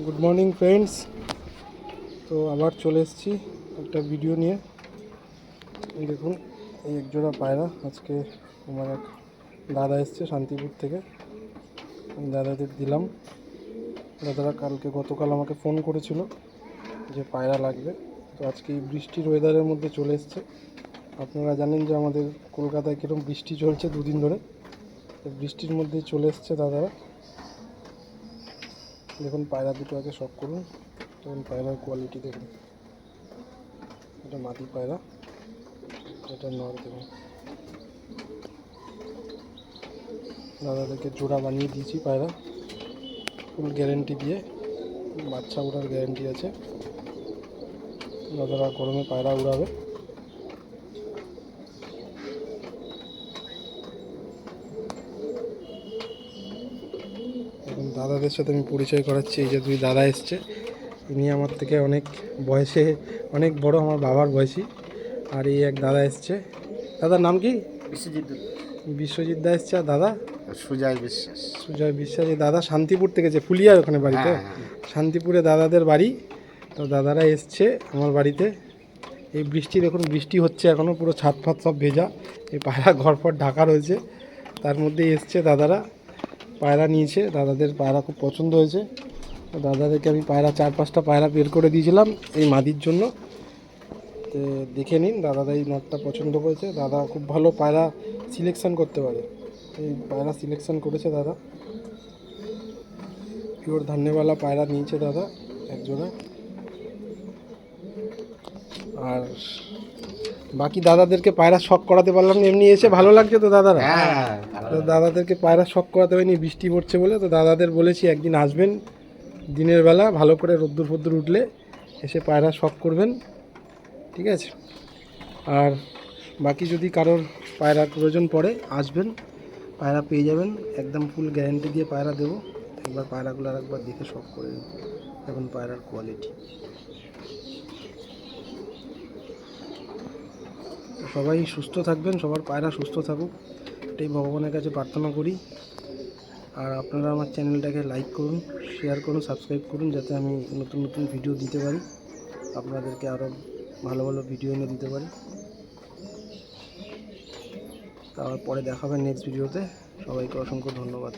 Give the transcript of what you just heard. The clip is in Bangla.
Good morning friends. তো আবার চলে এসেছি একটা ভিডিও নিয়ে। দেখুন এই একজোড়া পায়রা আজকে আমার এক দাদা এসছে শান্তিপুর থেকে, আমি দাদাদের দিলাম। দাদারা গতকাল আমাকে ফোন করেছিল যে পায়রা লাগবে, তো আজকে এই বৃষ্টির ওয়েদারের মধ্যে চলে এসছে। আপনারা জানেন যে আমাদের কলকাতায় কীরকম বৃষ্টি চলছে দুদিন ধরে, বৃষ্টির মধ্যেই চলে এসছে দাদারা। দেখুন পায়রা দুটো আগে শখ করুন। দেখুন পায়রার কোয়ালিটি দেখুন, এটা মাদি পায়রা, এটা নর। দেখুন দাদাদেরকে জোড়া বানিয়ে দিয়েছি পায়রা, ফুল গ্যারেন্টি দিয়ে, বাচ্চা উড়ার গ্যারেন্টি আছে। দাদারা গরমে পায়রা উড়াবে। এখন দাদাদের সাথে আমি পরিচয় করাচ্ছি। এই যে দুই দাদা এসছে, ইনি আমার থেকে অনেক বয়সে অনেক বড়, আমার বাবার বয়সী। আর এই এক দাদা এসছে, দাদার নাম কি? বিশ্বজিৎ দা এসছে। আর দাদা সুজয় বিশ্বাস। এই দাদা শান্তিপুর থেকে, যে ফুলিয়ার ওখানে বাড়িতে, শান্তিপুরে দাদাদের বাড়ি। তো দাদারা এসছে আমার বাড়িতে। এই বৃষ্টি দেখুন, বৃষ্টি হচ্ছে এখনও, পুরো ছাদ ফাদ সব ভেজা। এই পায়রা ঘরফর ঢাকা রয়েছে, তার মধ্যে এসছে দাদারা, পায়রা নিয়েছে। দাদাদের পায়রা খুব পছন্দ হয়েছে। তো দাদাদেরকে আমি পায়রা 4-5টা পায়রা বের করে দিয়েছিলাম এই মাদির জন্য। তো দেখে নিন, দাদারা এই নটটা পছন্দ করেছে। দাদা খুব ভালো পায়রা সিলেকশন করতে পারে, এই পায়রা সিলেকশন করেছে দাদা। পিওর ধান্যওয়ালা পায়রা নিয়েছে দাদা একজোড়া। আর বাকি দাদাদেরকে পায়রা শখ করাতে পারলাম না, এমনি এসে ভালো লাগছে তো দাদারা। তো দাদাদেরকে পায়রা শখ করাতে হয়নি, বৃষ্টি পড়ছে বলে। তো দাদাদের বলেছি একদিন আসবেন দিনের বেলা, ভালো করে রোদ্দুর ফদ্দুর উঠলে এসে পায়রা শখ করবেন, ঠিক আছে? আর বাকি যদি কারোর পায়রার প্রয়োজন পড়ে আসবেন, পায়রা পেয়ে যাবেন, একদম ফুল গ্যারেন্টি দিয়ে পায়রা দেবো। একবার পায়রাগুলো আর একবার দেখে শখ করে নিন, দেখুন পায়রার কোয়ালিটি। সবাই সুস্থ থাকবেন, সবার পায়রা সুস্থ থাকুক, এটাই ভগবানের কাছে প্রার্থনা করি। আর আপনারা আমার চ্যানেলটাকে লাইক করুন, শেয়ার করুন, সাবস্ক্রাইব করুন, যাতে আমি নতুন নতুন ভিডিও দিতে পারি, আপনাদেরকে আরও ভালো ভালো ভিডিও এনে দিতে পারি। তারপরে দেখাবেন নেক্সট ভিডিওতে। সবাইকে অসংখ্য ধন্যবাদ।